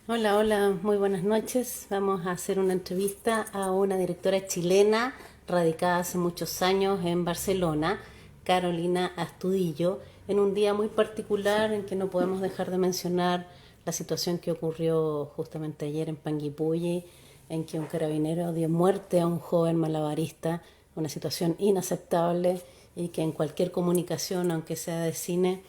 Hola, hola, muy buenas noches. Vamos a hacer una entrevista a una directora chilena radicada hace muchos años en Barcelona, Carolina Astudillo, en un día muy particular en que no podemos dejar de mencionar la situación que ocurrió justamente ayer en Panguipulli, en que un carabinero dio muerte a un joven malabarista, una situación inaceptable y que en cualquier comunicación, aunque sea de cine,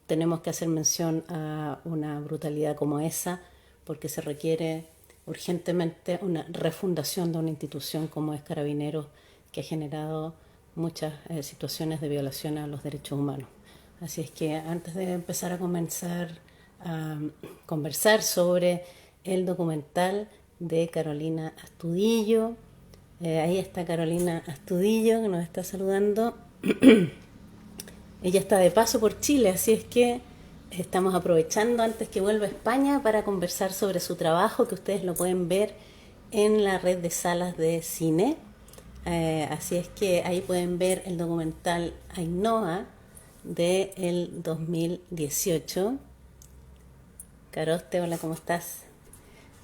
tenemos que hacer mención a una brutalidad como esa, porque se requiere urgentemente una refundación de una institución como es Carabineros, que ha generado muchas situaciones de violación a los derechos humanos. Así es que antes de empezar a comenzar a conversar sobre el documental de Carolina Astudillo, ahí está Carolina Astudillo que nos está saludando. Ella está de paso por Chile, así es que estamos aprovechando antes que vuelva a España para conversar sobre su trabajo, que ustedes lo pueden ver en la red de salas de cine. Así es que ahí pueden ver el documental Ainhoa del 2018. Caroste, hola, ¿cómo estás?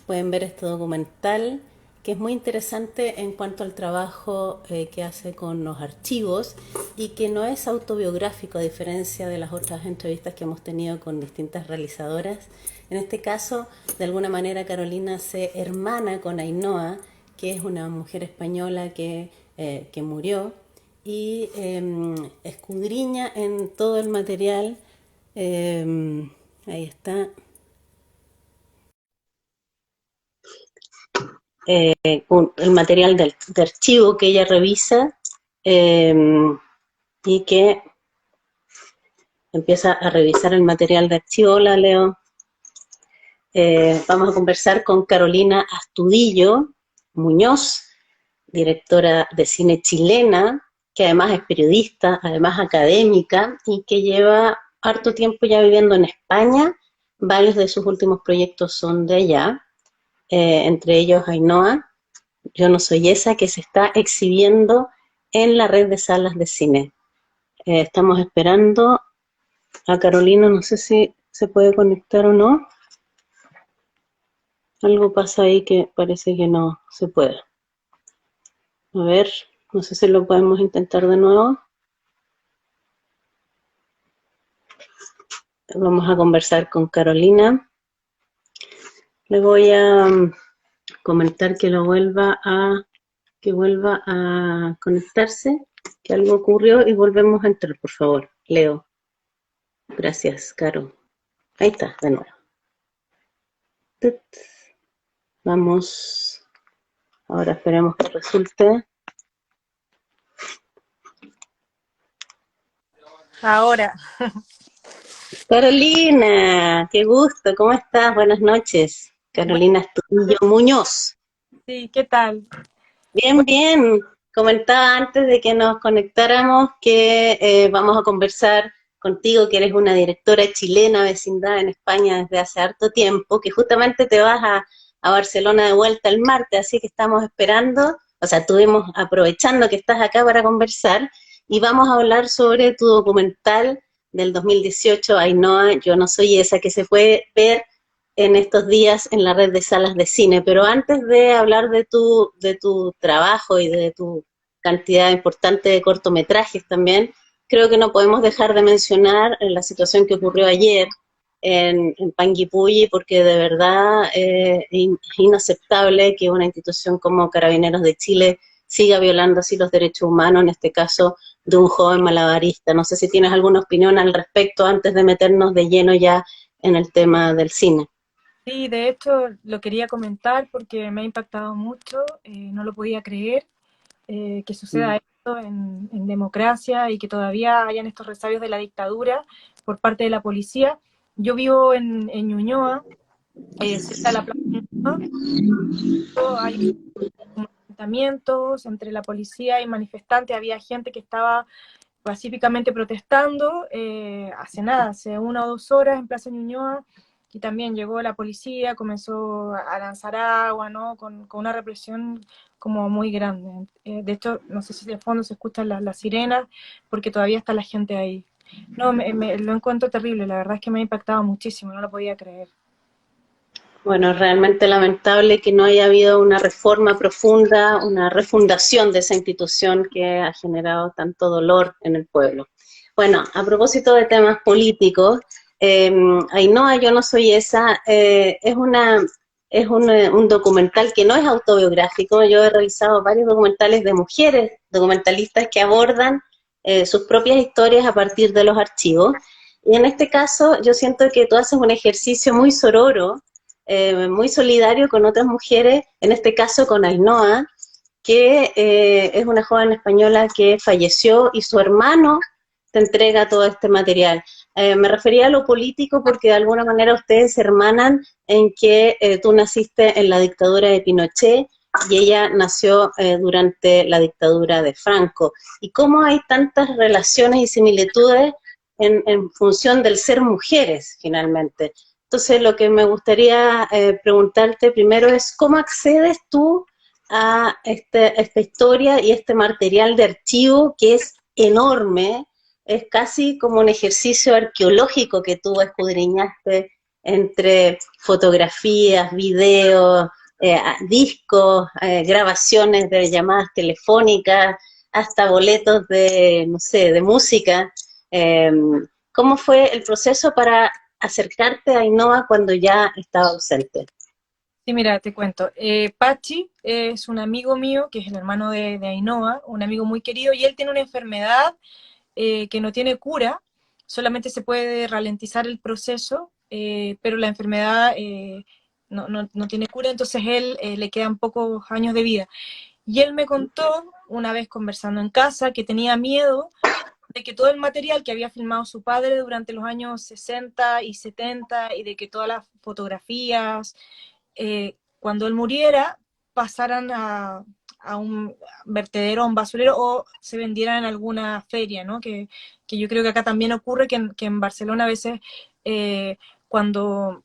Pueden ver este documental que es muy interesante en cuanto al trabajo que hace con los archivos y que no es autobiográfico a diferencia de las otras entrevistas que hemos tenido con distintas realizadoras. En este caso, de alguna manera, Carolina se hermana con Ainhoa, que es una mujer española que murió, y escudriña en todo el material. Ahí está, con el material de archivo que ella revisa, eh, y que empieza a revisar el material de archivo. Hola, Leo. Vamos a conversar con Carolina Astudillo Muñoz, directora de cine chilena, que además es periodista, además académica, y que lleva harto tiempo ya viviendo en España. Varios de sus últimos proyectos son de allá, entre ellos Ainhoa, Yo no soy esa, que se está exhibiendo en la red de salas de cine. Estamos esperando a Carolina, no sé si se puede conectar o no. Algo pasa ahí que parece que no se puede. A ver, no sé si lo podemos intentar de nuevo. Vamos a conversar con Carolina. Le voy a comentar que vuelva a conectarse, que algo ocurrió y volvemos a entrar, por favor. Leo. Gracias, Caro. Ahí está, de nuevo. Vamos, ahora esperemos que resulte. Ahora, Carolina, qué gusto, ¿cómo estás? Buenas noches. buenas Carolina Astudillo noches. Muñoz. Sí, ¿qué tal? Bien, Bueno, bien. Comentaba antes de que nos conectáramos que vamos a conversar contigo, que eres una directora chilena vecindad en España desde hace harto tiempo, que justamente te vas a Barcelona de vuelta el martes, así que estamos esperando, o sea, estuvimos aprovechando que estás acá para conversar y vamos a hablar sobre tu documental del 2018, Ainhoa, Yo no soy esa, que se puede ver en estos días en la red de salas de cine. Pero antes de hablar de tu trabajo y de tu cantidad importante de cortometrajes también, creo que no podemos dejar de mencionar la situación que ocurrió ayer en Panguipulli, porque de verdad es inaceptable que una institución como Carabineros de Chile siga violando así los derechos humanos, en este caso de un joven malabarista. No sé si tienes alguna opinión al respecto antes de meternos de lleno ya en el tema del cine. sí, de hecho lo quería comentar porque me ha impactado mucho, no lo podía creer que suceda esto en democracia y que todavía hayan estos resabios de la dictadura por parte de la policía. Yo vivo en Ñuñoa, cerca de la plaza Ñuñoa. Hay enfrentamientos entre la policía y manifestantes, había gente que estaba pacíficamente protestando, hace nada, hace 1 o 2 horas en Plaza Ñuñoa, y también llegó la policía, comenzó a lanzar agua, ¿no? Con una represión como muy grande. De hecho, no sé si de fondo se escuchan las sirenas, porque todavía está la gente ahí. No, lo encuentro terrible, la verdad es que me ha impactado muchísimo, no lo podía creer. Bueno, realmente lamentable que no haya habido una reforma profunda, una refundación de esa institución que ha generado tanto dolor en el pueblo. Bueno, a propósito de temas políticos, Ainhoa, yo no soy esa, un documental que no es autobiográfico. Yo he realizado varios documentales de mujeres documentalistas que abordan sus propias historias a partir de los archivos. Y en este caso, yo siento que tú haces un ejercicio muy sororo, muy solidario con otras mujeres, en este caso con Ainhoa, que es una joven española que falleció y su hermano te entrega todo este material. Me refería a lo político porque de alguna manera ustedes se hermanan en que tú naciste en la dictadura de Pinochet y ella nació durante la dictadura de Franco. Y cómo hay tantas relaciones y similitudes en función del ser mujeres, finalmente. Entonces, lo que me gustaría preguntarte primero es, ¿cómo accedes tú a esta historia y este material de archivo que es enorme? Es casi como un ejercicio arqueológico que tú escudriñaste entre fotografías, videos, discos, grabaciones de llamadas telefónicas, hasta boletos de, no sé, de música. Eh, ¿Cómo fue el proceso para acercarte a Ainhoa cuando ya estaba ausente? Sí, mira, te cuento. Pachi es un amigo mío, que es el hermano de Ainhoa, un amigo muy querido, y él tiene una enfermedad que no tiene cura, solamente se puede ralentizar el proceso, pero la enfermedad no tiene cura, entonces él le quedan pocos años de vida. Y él me contó, una vez conversando en casa, que tenía miedo de que todo el material que había filmado su padre durante los años 60 y 70 y de que todas las fotografías, cuando él muriera, pasaran a un vertedero, a un basurero o se vendieran en alguna feria, ¿no? Que yo creo que acá también ocurre, que en Barcelona a veces cuando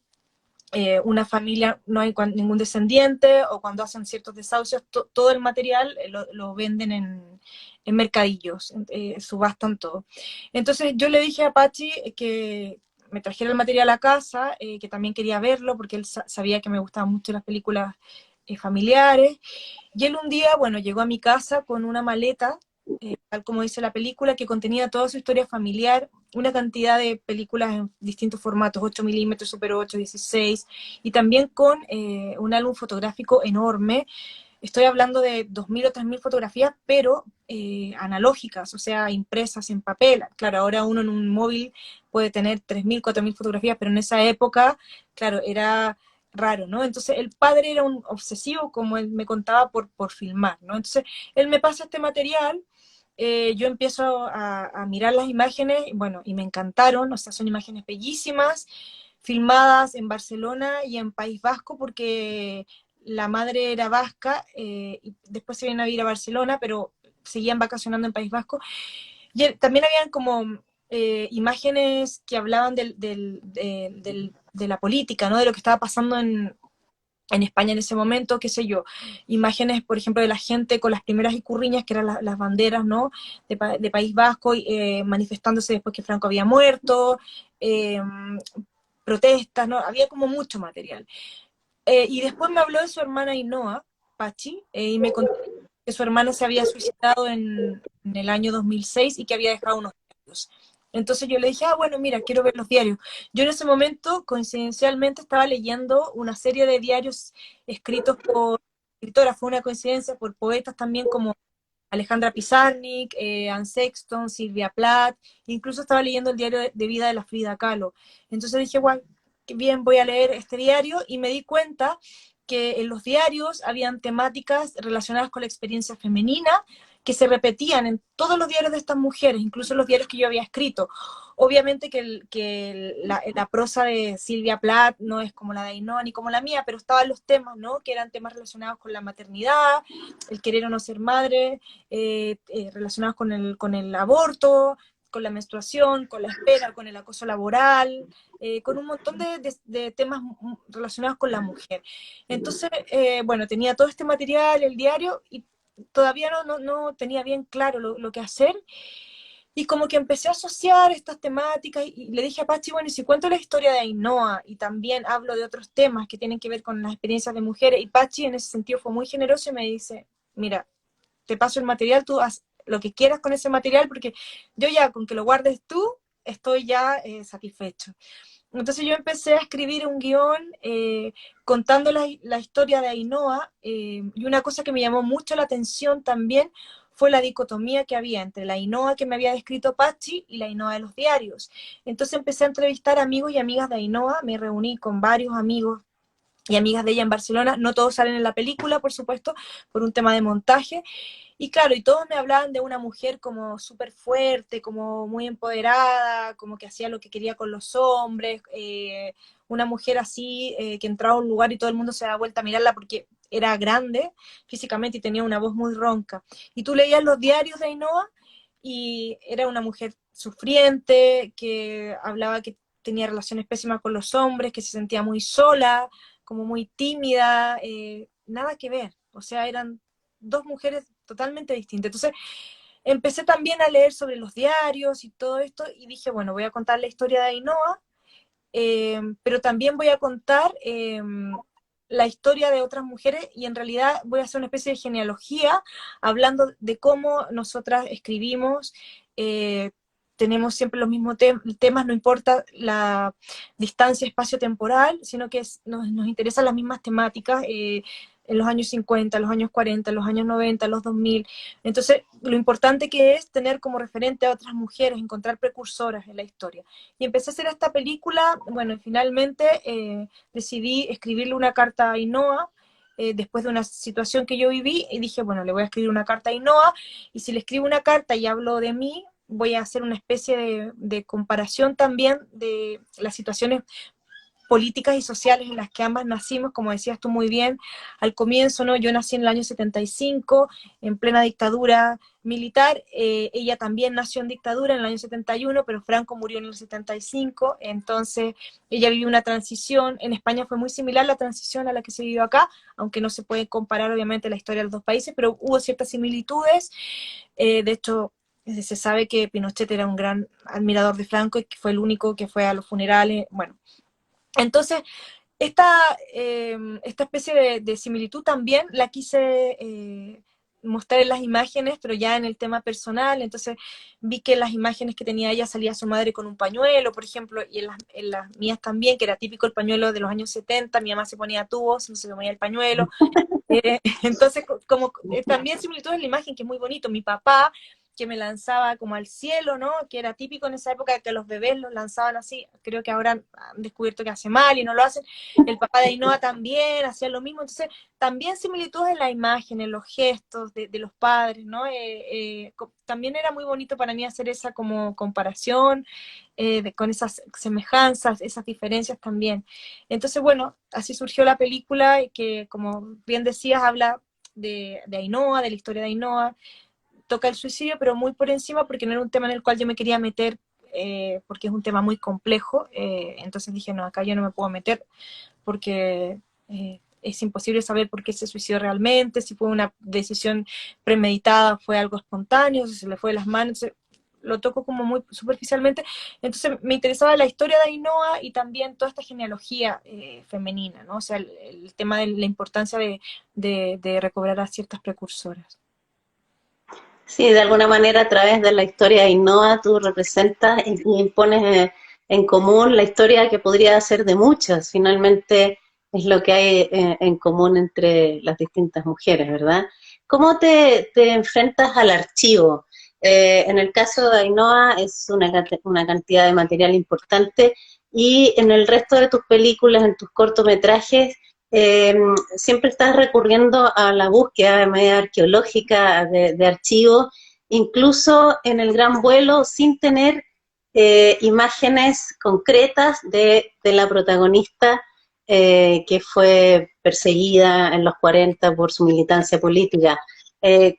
una familia no hay ningún descendiente o cuando hacen ciertos desahucios, todo el material lo venden en mercadillos, subastan todo. Entonces yo le dije a Pachi que me trajera el material a casa, que también quería verlo porque él sabía que me gustaban mucho las películas familiares. Y él un día, bueno, llegó a mi casa con una maleta, tal como dice la película, que contenía toda su historia familiar, una cantidad de películas en distintos formatos, 8 milímetros, Super 8, 16, y también con un álbum fotográfico enorme. Estoy hablando de 2.000 o 3.000 fotografías, pero analógicas, o sea, impresas en papel. Claro, ahora uno en un móvil puede tener 3.000, 4.000 fotografías, pero en esa época, claro, era raro, ¿no? Entonces el padre era un obsesivo, como él me contaba, por filmar, ¿no? Entonces él me pasa este material, yo empiezo a mirar las imágenes, bueno, y me encantaron, o sea, son imágenes bellísimas, filmadas en Barcelona y en País Vasco, porque la madre era vasca, y después se viene a vivir a Barcelona, pero seguían vacacionando en País Vasco. Y también habían como imágenes que hablaban de la política, ¿no? De lo que estaba pasando en España en ese momento, qué sé yo, imágenes, por ejemplo, de la gente con las primeras icurriñas, que eran las banderas, ¿no? De País Vasco, manifestándose después que Franco había muerto, eh, protestas, ¿no? Había como mucho material. Y después me habló de su hermana Ainhoa, Pachi, y me contó que su hermana se había suicidado en el año 2006 y que había dejado unos diarios. Entonces yo le dije, ah, bueno, mira, quiero ver los diarios. Yo en ese momento, coincidencialmente, estaba leyendo una serie de diarios escritos por escritoras, fue una coincidencia, por poetas también como Alejandra Pizarnik, Anne Sexton, Silvia Plath, incluso estaba leyendo el diario de vida de la Frida Kahlo. Entonces dije, bueno, qué bien, voy a leer este diario y me di cuenta que en los diarios habían temáticas relacionadas con la experiencia femenina que se repetían en todos los diarios de estas mujeres, incluso en los diarios que yo había escrito. Obviamente que la prosa de Silvia Plath no es como la de Ainhoa ni como la mía, pero estaban los temas, ¿no? Que eran temas relacionados con la maternidad, el querer o no ser madre, relacionados con el aborto, con la menstruación, con la espera, con el acoso laboral, con un montón de temas relacionados con la mujer. Entonces, bueno, tenía todo este material, el diario, y todavía no tenía bien claro lo que hacer. Y como que empecé a asociar estas temáticas y le dije a Pachi, bueno, y si cuento la historia de Ainhoa y también hablo de otros temas que tienen que ver con las experiencias de mujeres, y Pachi en ese sentido fue muy generoso y me dice, mira, te paso el material, tú haz lo que quieras con ese material, porque yo ya con que lo guardes tú, estoy ya satisfecho. Entonces yo empecé a escribir un guión contando la historia de Ainhoa, y una cosa que me llamó mucho la atención también fue la dicotomía que había entre la Ainhoa que me había descrito Pachi y la Ainhoa de los diarios. Entonces empecé a entrevistar amigos y amigas de Ainhoa, me reuní con varios amigos y amigas de ella en Barcelona, no todos salen en la película, por supuesto, por un tema de montaje, y claro, y todos me hablaban de una mujer como súper fuerte, como muy empoderada, como que hacía lo que quería con los hombres, una mujer así que entraba a un lugar y todo el mundo se daba vuelta a mirarla porque era grande físicamente y tenía una voz muy ronca. Y tú leías los diarios de Ainhoa y era una mujer sufriente, que hablaba que tenía relaciones pésimas con los hombres, que se sentía muy sola, como muy tímida, nada que ver. O sea, eran dos mujeres totalmente distintas. Entonces, empecé también a leer sobre los diarios y todo esto y dije, bueno, voy a contar la historia de Ainhoa, pero también voy a contar la historia de otras mujeres y en realidad voy a hacer una especie de genealogía hablando de cómo nosotras escribimos, tenemos siempre los mismos temas, no importa la distancia espacio-temporal, sino que nos interesan las mismas temáticas en los años 50, los años 40, los años 90, los 2000. Entonces, lo importante que es tener como referente a otras mujeres, encontrar precursoras en la historia. Y empecé a hacer esta película, bueno, y finalmente decidí escribirle una carta a Ainhoa, después de una situación que yo viví, y dije, bueno, le voy a escribir una carta a Ainhoa, y si le escribo una carta y hablo de mí, voy a hacer una especie de comparación también de las situaciones políticas y sociales en las que ambas nacimos, como decías tú muy bien al comienzo, ¿no? Yo nací en el año 75, en plena dictadura militar, ella también nació en dictadura en el año 71, pero Franco murió en el 75, entonces ella vivió una transición, en España fue muy similar la transición a la que se vivió acá, aunque no se puede comparar obviamente la historia de los dos países, pero hubo ciertas similitudes, de hecho se sabe que Pinochet era un gran admirador de Franco y que fue el único que fue a los funerales, bueno, entonces, esta especie de similitud también la quise mostrar en las imágenes, pero ya en el tema personal. Entonces, vi que en las imágenes que tenía ella salía su madre con un pañuelo, por ejemplo, y en las mías también, que era típico el pañuelo de los años 70, mi mamá se ponía tubos, no se ponía el pañuelo. Entonces, como también similitud en la imagen, que es muy bonito. Mi papá, que me lanzaba como al cielo, ¿no? Que era típico en esa época que los bebés los lanzaban así. Creo que ahora han descubierto que hace mal y no lo hacen. El papá de Ainhoa también hacía lo mismo. Entonces, también similitudes en la imagen, en los gestos de los padres, ¿no? También era muy bonito para mí hacer esa como comparación con esas semejanzas, esas diferencias también. Entonces, bueno, así surgió la película que, como bien decías, habla de Ainhoa, de la historia de Ainhoa, toca el suicidio, pero muy por encima porque no era un tema en el cual yo me quería meter, porque es un tema muy complejo, entonces dije, no, acá yo no me puedo meter porque es imposible saber por qué se suicidó realmente, si fue una decisión premeditada, fue algo espontáneo, si se le fue de las manos, lo toco como muy superficialmente, entonces me interesaba la historia de Ainhoa y también toda esta genealogía femenina, ¿no? O sea, el tema de la importancia de recobrar a ciertas precursoras. Sí, de alguna manera a través de la historia de Ainhoa tú representas y pones en común la historia que podría ser de muchas. Finalmente es lo que hay en común entre las distintas mujeres, ¿verdad? ¿Cómo te enfrentas al archivo? En el caso de Ainhoa es una cantidad de material importante y en el resto de tus películas, en tus cortometrajes, eh, siempre estás recurriendo a la búsqueda de media arqueológica, de archivos, incluso en el gran vuelo, sin tener imágenes concretas de la protagonista que fue perseguida en los 40 por su militancia política.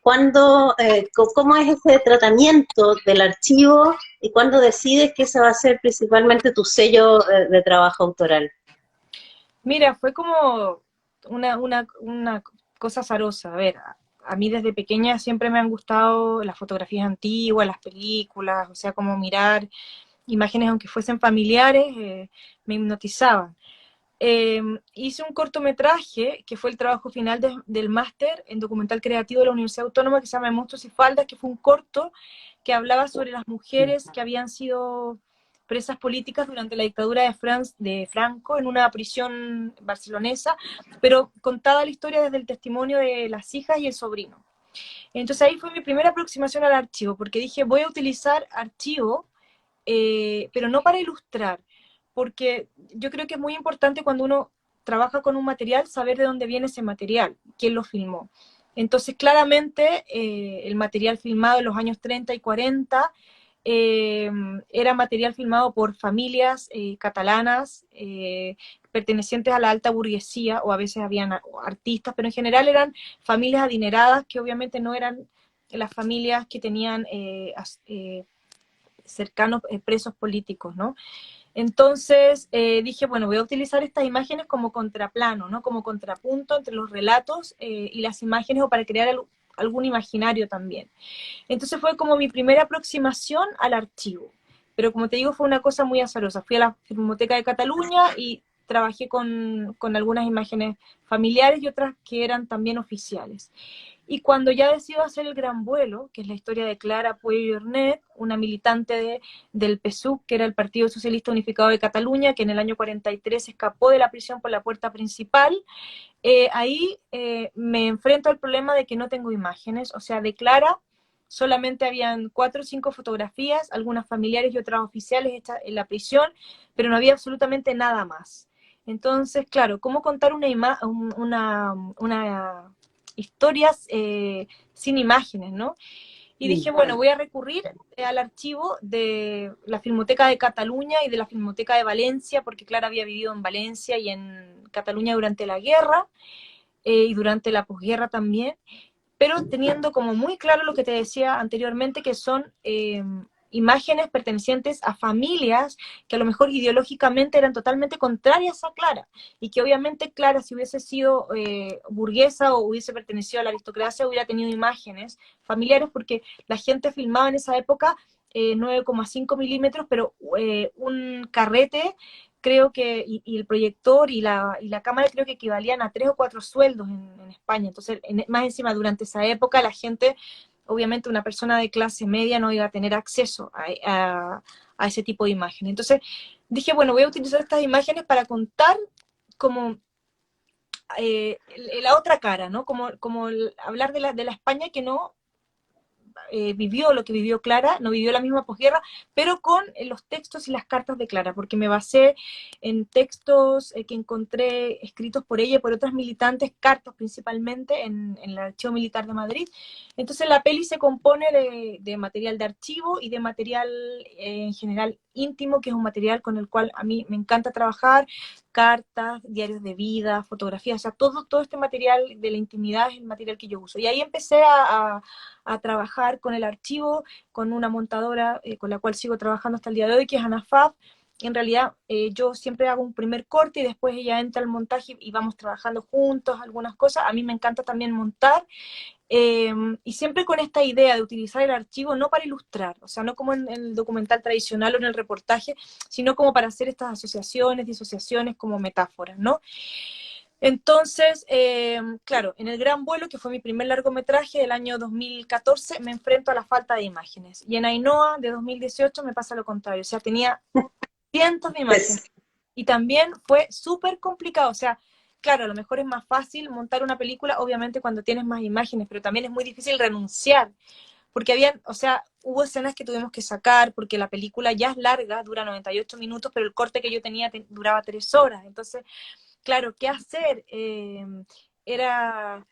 ¿Cómo es ese tratamiento del archivo y cuándo decides que ese va a ser principalmente tu sello de trabajo autoral? Mira, fue como una cosa azarosa. A ver, a mí desde pequeña siempre me han gustado las fotografías antiguas, las películas, o sea, como mirar imágenes aunque fuesen familiares, me hipnotizaban. Eh, Hice un cortometraje que fue el trabajo final del máster en documental creativo de la Universidad Autónoma que se llama Monstruos y Faldas, que fue un corto que hablaba sobre las mujeres que habían sido presas políticas durante la dictadura de Franco en una prisión barcelonesa, pero contada la historia desde el testimonio de las hijas y el sobrino. Entonces ahí fue mi primera aproximación al archivo, porque dije, voy a utilizar archivo, pero no para ilustrar, porque yo creo que es muy importante cuando uno trabaja con un material saber de dónde viene ese material, quién lo filmó. Entonces, claramente, el material filmado en los años 30 y 40 era material filmado por familias catalanas pertenecientes a la alta burguesía, o a veces habían artistas, pero en general eran familias adineradas que obviamente no eran las familias que tenían cercanos presos políticos, ¿no? Entonces dije, bueno, voy a utilizar estas imágenes como contraplano, ¿no? Como contrapunto entre los relatos y las imágenes, o para crear algún imaginario también. Entonces fue como mi primera aproximación al archivo. Pero como te digo, fue una cosa muy azarosa. Fui a la Filmoteca de Cataluña y trabajé con algunas imágenes familiares y otras que eran también oficiales. Y cuando ya decido hacer el gran vuelo, que es la historia de Clara Pueyo Jornet, una militante del PSUV, que era el Partido Socialista Unificado de Cataluña, que en el año 43 escapó de la prisión por la puerta principal, ahí me enfrento al problema de que no tengo imágenes. O sea, de Clara solamente habían 4 o 5 fotografías, algunas familiares y otras oficiales hechas en la prisión, pero no había absolutamente nada más. Entonces, claro, ¿cómo contar una historias sin imágenes, ¿no? Y dije, bueno, voy a recurrir al archivo de la Filmoteca de Cataluña y de la Filmoteca de Valencia, porque Clara había vivido en Valencia y en Cataluña durante la guerra y durante la posguerra también, pero teniendo como muy claro lo que te decía anteriormente, que son imágenes pertenecientes a familias que a lo mejor ideológicamente eran totalmente contrarias a Clara, y que obviamente Clara, si hubiese sido burguesa o hubiese pertenecido a la aristocracia, hubiera tenido imágenes familiares, porque la gente filmaba en esa época 9,5 milímetros, pero un carrete creo que, y el proyector y la cámara creo que equivalían a 3 o 4 sueldos en España. Entonces, más encima, durante esa época, la gente, obviamente una persona de clase media no iba a tener acceso a ese tipo de imágenes. Entonces, dije, bueno, voy a utilizar estas imágenes para contar como la otra cara, ¿no? Como hablar de la España que no vivió lo que vivió Clara, no vivió la misma posguerra, pero con los textos y las cartas de Clara, porque me basé en textos que encontré escritos por ella y por otras militantes, cartas principalmente en el Archivo Militar de Madrid. Entonces la peli se compone de material de archivo y de material en general íntimo, que es un material con el cual a mí me encanta trabajar, cartas, diarios de vida, fotografías, o sea, todo este material de la intimidad es el material que yo uso. Y ahí empecé a trabajar con el archivo, con una montadora con la cual sigo trabajando hasta el día de hoy, que es ANAFAB. En realidad yo siempre hago un primer corte y después ella entra al montaje y vamos trabajando juntos algunas cosas. A mí me encanta también montar, y siempre con esta idea de utilizar el archivo no para ilustrar, o sea, no como en el documental tradicional o en el reportaje, sino como para hacer estas asociaciones, disociaciones como metáforas, ¿no? Entonces, claro, en El Gran Vuelo, que fue mi primer largometraje del año 2014, me enfrento a la falta de imágenes. Y en Ainhoa, de 2018, me pasa lo contrario. O sea, tenía cientos de imágenes. Y también fue súper complicado. O sea, claro, a lo mejor es más fácil montar una película, obviamente, cuando tienes más imágenes, pero también es muy difícil renunciar. Porque habían, o sea, hubo escenas que tuvimos que sacar, porque la película ya es larga, dura 98 minutos, pero el corte que yo tenía duraba 3 horas. Entonces, claro, ¿qué hacer? Era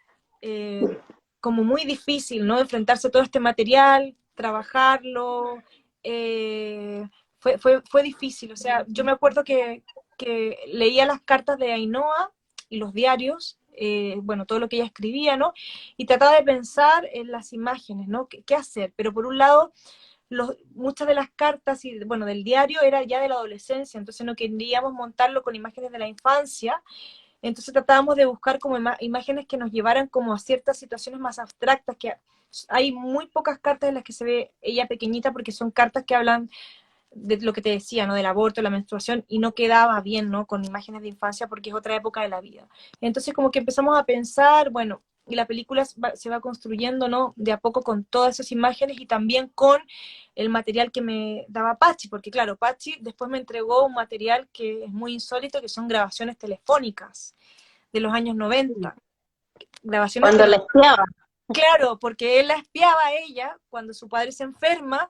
como muy difícil, ¿no? Enfrentarse a todo este material, trabajarlo. eh, fue difícil. O sea, yo me acuerdo que leía las cartas de Ainhoa y los diarios, bueno, todo lo que ella escribía, ¿no? Y trataba de pensar en las imágenes, ¿no? ¿Qué hacer? Pero por un lado, muchas de las cartas y bueno del diario era ya de la adolescencia, entonces no queríamos montarlo con imágenes de la infancia, Entonces tratábamos de buscar como imágenes que nos llevaran como a ciertas situaciones más abstractas, que hay muy pocas cartas en las que se ve ella pequeñita, porque son cartas que hablan de lo que te decía, ¿no? Del aborto, la menstruación, y no quedaba bien, ¿no? Con imágenes de infancia porque es otra época de la vida. Entonces como que empezamos a pensar, bueno, y la película se va construyendo, ¿no? De a poco con todas esas imágenes y también con el material que me daba Pachi, porque claro, Pachi después me entregó un material que es muy insólito, que son grabaciones telefónicas de los años 90. Grabaciones Cuando la telefónicas. espiaba. Claro, porque él la espiaba a ella cuando su padre se enferma,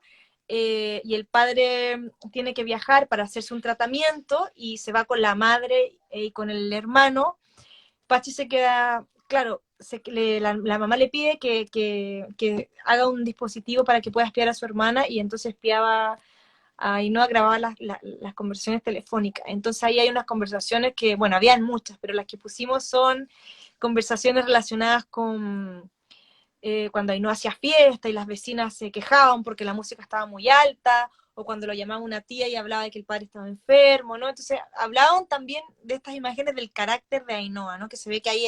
y el padre tiene que viajar para hacerse un tratamiento y se va con la madre y con el hermano. Pachi se queda, claro, la mamá le pide que haga un dispositivo para que pueda espiar a su hermana, y entonces espiaba y no grababa las conversaciones telefónicas. Entonces ahí hay unas conversaciones que, bueno, habían muchas, pero las que pusimos son conversaciones relacionadas con cuando Ainhoa hacía fiesta y las vecinas se quejaban porque la música estaba muy alta, o cuando lo llamaba una tía y hablaba de que el padre estaba enfermo, ¿no? Entonces hablaban también de estas imágenes del carácter de Ainhoa, ¿no? Que se ve que ahí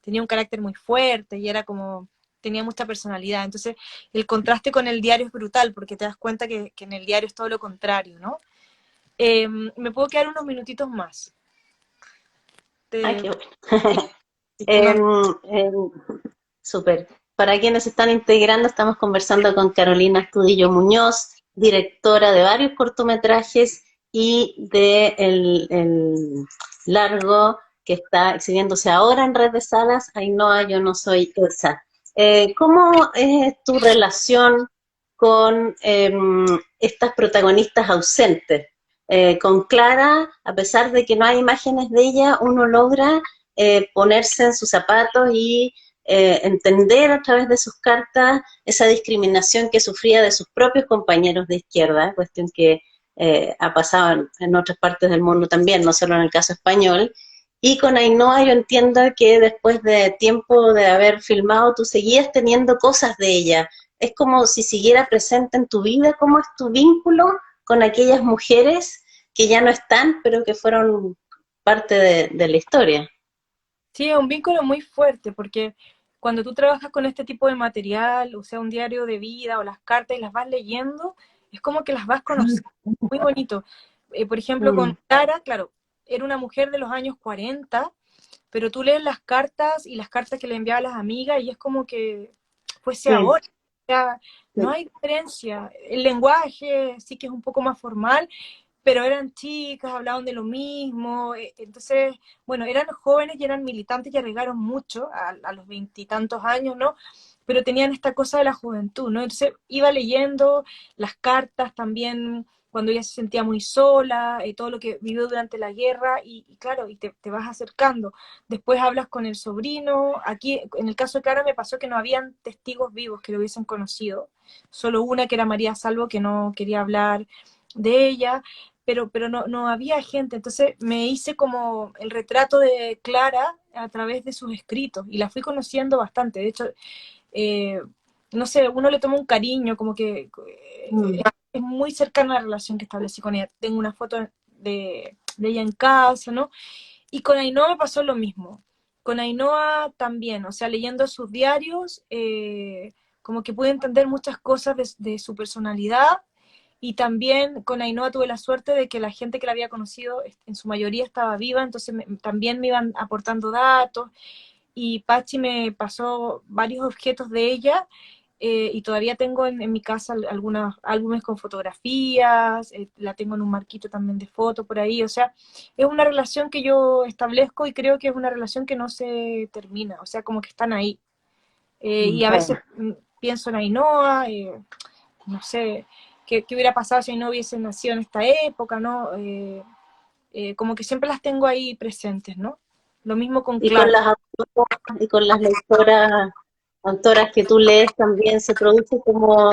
tenía un carácter muy fuerte y era como, tenía mucha personalidad. Entonces el contraste con el diario es brutal, porque te das cuenta que en el diario es todo lo contrario, ¿no? Me puedo quedar unos minutitos más. Ay, Te, qué bueno. no, Súper. Para quienes se están integrando, estamos conversando con Carolina Estudillo Muñoz, directora de varios cortometrajes y de el largo que está exhibiéndose ahora en Red de Salas, Ainhoa, yo no soy Elsa. ¿Cómo es tu relación con estas protagonistas ausentes? Con Clara, a pesar de que no hay imágenes de ella, uno logra ponerse en sus zapatos y entender a través de sus cartas esa discriminación que sufría de sus propios compañeros de izquierda, cuestión que ha pasado en otras partes del mundo también, no solo en el caso español. Y con Ainhoa yo entiendo que después de tiempo de haber filmado, tú seguías teniendo cosas de ella. Es como si siguiera presente en tu vida. ¿Cómo es tu vínculo con aquellas mujeres que ya no están, pero que fueron parte de la historia? sí, es un vínculo muy fuerte, porque cuando tú trabajas con este tipo de material, o sea, un diario de vida o las cartas y las vas leyendo, es como que las vas conociendo, muy bonito. Por ejemplo, con Mm, Clara, claro, era una mujer de los años 40, pero tú lees las cartas y las cartas que le enviaba a las amigas y es como que fuese sí, ahora. O sea, no sí. hay diferencia. El lenguaje sí que es un poco más formal, pero eran chicas, hablaban de lo mismo, entonces, bueno, eran jóvenes y eran militantes y arriesgaron mucho a los veintitantos años, ¿no? Pero tenían esta cosa de la juventud, ¿no? Entonces iba leyendo las cartas también cuando ella se sentía muy sola, todo lo que vivió durante la guerra, y claro, y te vas acercando. Después hablas con el sobrino. Aquí, en el caso de Clara, me pasó que no habían testigos vivos que lo hubiesen conocido, solo una que era María Salvo, que no quería hablar de ella, pero no había gente. Entonces me hice como el retrato de Clara a través de sus escritos y la fui conociendo bastante. De hecho, eh, no sé, uno le toma un cariño, como que Mm. es muy cercana la relación que establecí con ella. Tengo una foto de ella en casa, ¿no? Y con Ainhoa me pasó lo mismo. Con Ainhoa también, o sea, leyendo sus diarios, como que pude entender muchas cosas de su personalidad, y también con Ainhoa tuve la suerte de que la gente que la había conocido en su mayoría estaba viva, entonces también me iban aportando datos, y Pachi me pasó varios objetos de ella, y todavía tengo en mi casa algunos álbumes con fotografías, la tengo en un marquito también de foto por ahí. O sea, es una relación que yo establezco y creo que es una relación que no se termina, o sea, como que están ahí. Y a veces pienso en Ainhoa, no sé, qué hubiera pasado si no hubiese nacido en esta época, ¿no? Como que siempre las tengo ahí presentes, ¿no? Lo mismo con Y con Clara. las autoras, y con las lectoras, autoras que tú lees también se produce como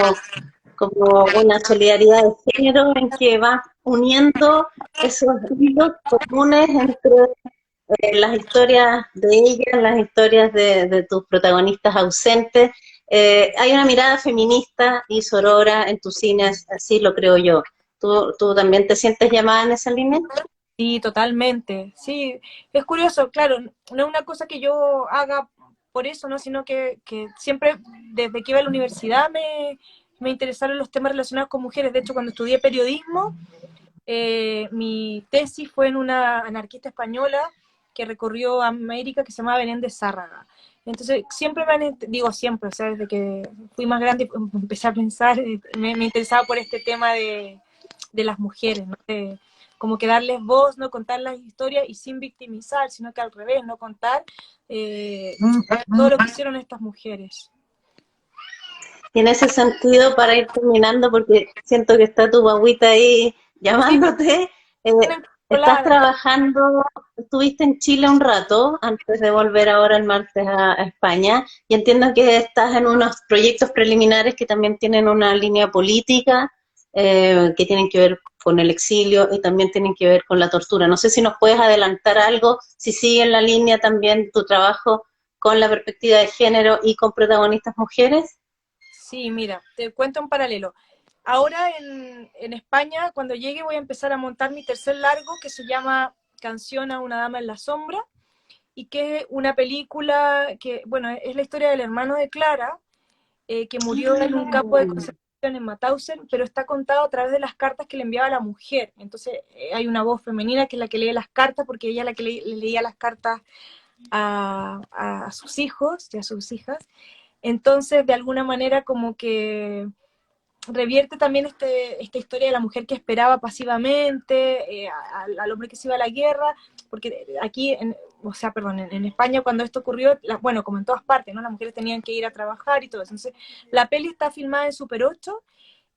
una solidaridad de género en que vas uniendo esos hilos comunes entre las historias de ellas, las historias de tus protagonistas ausentes. Hay una mirada feminista y sorora en tus cines, así lo creo yo. ¿Tú también te sientes llamada en esa línea? Sí, totalmente. Sí, es curioso, claro, no es una cosa que yo haga por eso, ¿no? Sino que siempre, desde que iba a la universidad, me interesaron los temas relacionados con mujeres. De hecho, cuando estudié periodismo, mi tesis fue en una anarquista española que recorrió América que se llamaba Belén de Zárraga. Entonces, siempre digo siempre, o sea, desde que fui más grande empecé a pensar, me interesaba por este tema de las mujeres, ¿no? Como que darles voz, no contar las historias y sin victimizar, sino que al revés, no contar eh, todo lo que hicieron estas mujeres. Y en ese sentido, para ir terminando, porque siento que está tu guagüita ahí Sí, llamándote, eh, tienen estás controlada. trabajando, estuviste en Chile un rato antes de volver ahora el martes a España, y entiendo que estás en unos proyectos preliminares que también tienen una línea política, que tienen que ver con el exilio y también tienen que ver con la tortura. No sé si nos puedes adelantar algo, si sigue en la línea también tu trabajo con la perspectiva de género y con protagonistas mujeres. Sí, mira, te cuento un paralelo. Ahora en España, cuando llegue, voy a empezar a montar mi tercer largo que se llama Canción a una dama en la sombra y que es una película que, bueno, es la historia del hermano de Clara, que murió en un campo de concentración en Mauthausen, pero está contado a través de las cartas que le enviaba la mujer. Entonces hay una voz femenina que es la que lee las cartas, porque ella es la que le leía las cartas a sus hijos y a sus hijas. Entonces, de alguna manera, como que revierte también esta historia de la mujer que esperaba pasivamente, al hombre que se iba a la guerra, porque aquí, o sea, perdón, en España cuando esto ocurrió, bueno, como en todas partes, ¿no? Las mujeres tenían que ir a trabajar y todo eso. Entonces, la peli está filmada en Super 8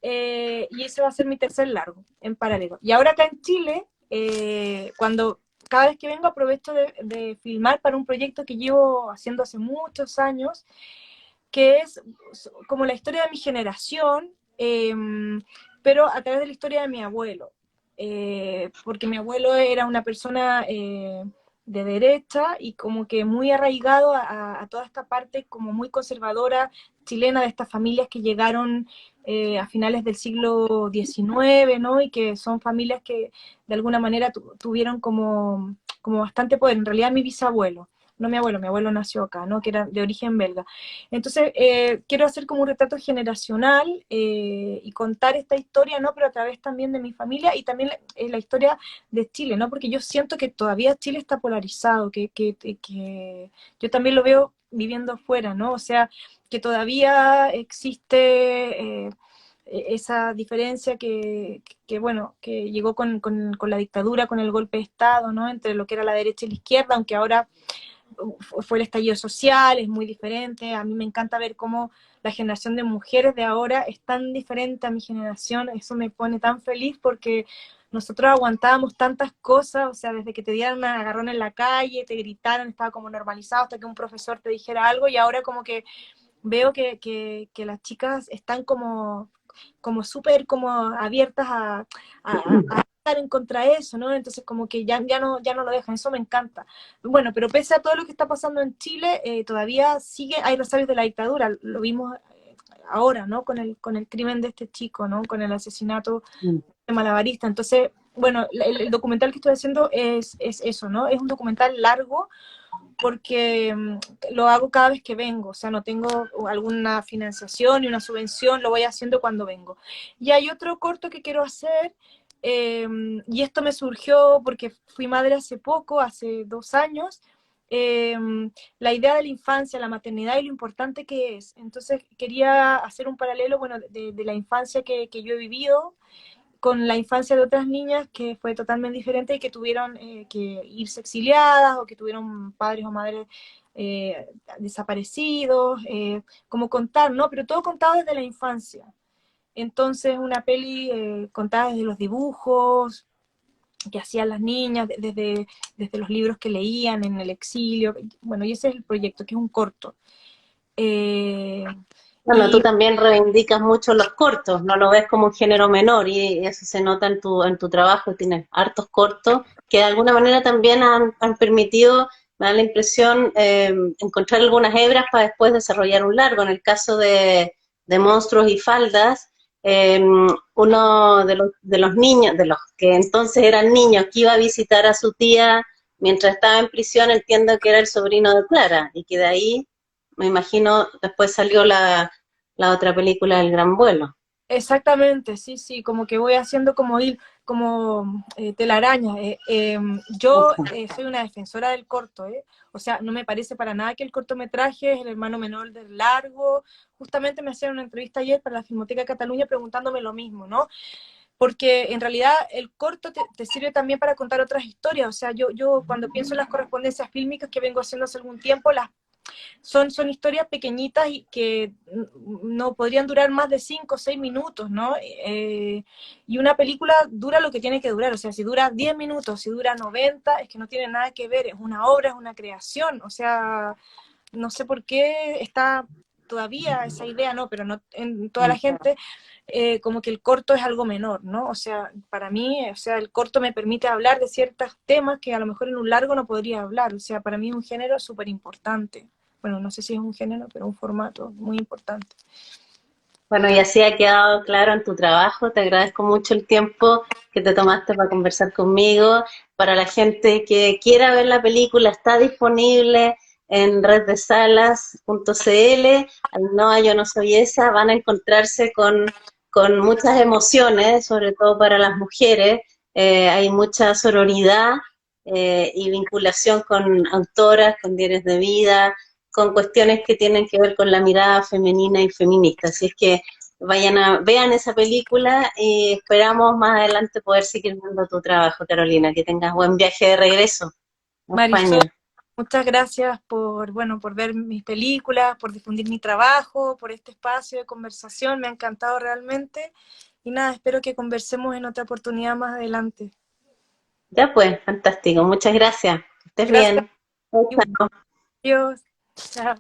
y ese va a ser mi tercer largo, en paralelo. Y ahora acá en Chile, cuando cada vez que vengo aprovecho de filmar para un proyecto que llevo haciendo hace muchos años, que es como la historia de mi generación, pero a través de la historia de mi abuelo. Porque mi abuelo era una persona de derecha y como que muy arraigado a toda esta parte como muy conservadora chilena de estas familias que llegaron a finales del siglo XIX, ¿no? Y que son familias que de alguna manera tuvieron como bastante poder. En realidad mi bisabuelo, no mi abuelo nació acá, ¿no? Que era de origen belga. Entonces, quiero hacer como un retrato generacional y contar esta historia, ¿no? Pero a través también de mi familia y también la historia de Chile, ¿no? Porque yo siento que todavía Chile está polarizado, que yo también lo veo viviendo afuera, ¿no? O sea, que todavía existe esa diferencia bueno, que llegó con la dictadura, con el golpe de Estado, ¿no? Entre lo que era la derecha y la izquierda, aunque ahora fue el estallido social, es muy diferente. A mí me encanta ver cómo la generación de mujeres de ahora es tan diferente a mi generación. Eso me pone tan feliz porque nosotros aguantábamos tantas cosas, o sea, desde que te dieran un agarrón en la calle, te gritaron, estaba como normalizado hasta que un profesor te dijera algo y ahora como que veo que las chicas están como súper como abiertas a estar en contra de eso, ¿no? Entonces como que ya no lo dejan, eso me encanta. Bueno, pero pese a todo lo que está pasando en Chile, todavía sigue, hay resabios de la dictadura, lo vimos ahora, ¿no? Con el crimen de este chico, ¿no? Con el asesinato de Malabarista. Entonces, bueno, el documental que estoy haciendo es eso, ¿no? Es un documental largo, porque lo hago cada vez que vengo, o sea, no tengo alguna financiación y una subvención, lo voy haciendo cuando vengo. Y hay otro corto que quiero hacer, y esto me surgió porque fui madre hace poco, hace 2 años, eh, la idea de la infancia, la maternidad y lo importante que es. Entonces quería hacer un paralelo, bueno, de la infancia que yo he vivido, con la infancia de otras niñas que fue totalmente diferente y que tuvieron que irse exiliadas o que tuvieron padres o madres desaparecidos, como contar, ¿no? Pero todo contado desde la infancia. Entonces, una peli contada desde los dibujos que hacían las niñas, desde los libros que leían en el exilio. Bueno, y ese es el proyecto, que es un corto. Eh, Bueno, tú y también reivindicas mucho los cortos, no lo ves como un género menor y eso se nota en tu trabajo, tienes hartos cortos que de alguna manera también han permitido, me da la impresión, encontrar algunas hebras para después desarrollar un largo. En el caso de Monstruos y Faldas, uno de los niños, de los que entonces eran niños, que iba a visitar a su tía mientras estaba en prisión, entiendo que era el sobrino de Clara, y que de ahí, me imagino, después salió la otra película del Gran Vuelo. Exactamente, sí, sí, como que voy haciendo como telaraña. Yo soy una defensora del corto, o sea, no me parece para nada que el cortometraje es el hermano menor del largo. Justamente me hacían una entrevista ayer para la Filmoteca de Cataluña preguntándome lo mismo, ¿no? Porque en realidad el corto te sirve también para contar otras historias. O sea, yo cuando pienso en las correspondencias fílmicas que vengo haciendo hace algún tiempo, son historias pequeñitas y que no podrían durar más de 5 o 6 minutos, ¿no? Y una película dura lo que tiene que durar, o sea, si dura 10 minutos, si dura 90, es que no tiene nada que ver, es una obra, es una creación, o sea, no sé por qué está todavía esa idea, ¿no? Pero no en toda la gente, como que el corto es algo menor, ¿no? O sea, para mí, o sea, el corto me permite hablar de ciertos temas que a lo mejor en un largo no podría hablar, o sea, para mí es un género súper importante. Bueno, no sé si es un género, pero un formato muy importante. Bueno, y así ha quedado claro en tu trabajo. Te agradezco mucho el tiempo que te tomaste para conversar conmigo. Para la gente que quiera ver la película, está disponible en reddesalas.cl. No, yo no soy esa. Van a encontrarse con muchas emociones, sobre todo para las mujeres. Hay mucha sororidad y vinculación con autoras, con diarios de vida, con cuestiones que tienen que ver con la mirada femenina y feminista. Así es que vean esa película y esperamos más adelante poder seguir viendo tu trabajo, Carolina. Que tengas buen viaje de regreso a Marisol, España. muchas gracias por, bueno, por ver mis películas, por difundir mi trabajo, por este espacio de conversación. Me ha encantado realmente. Y nada, espero que conversemos en otra oportunidad más adelante. Ya pues, fantástico. Muchas gracias. Que estés Gracias. bien. Chao, chao. Adiós. Chao.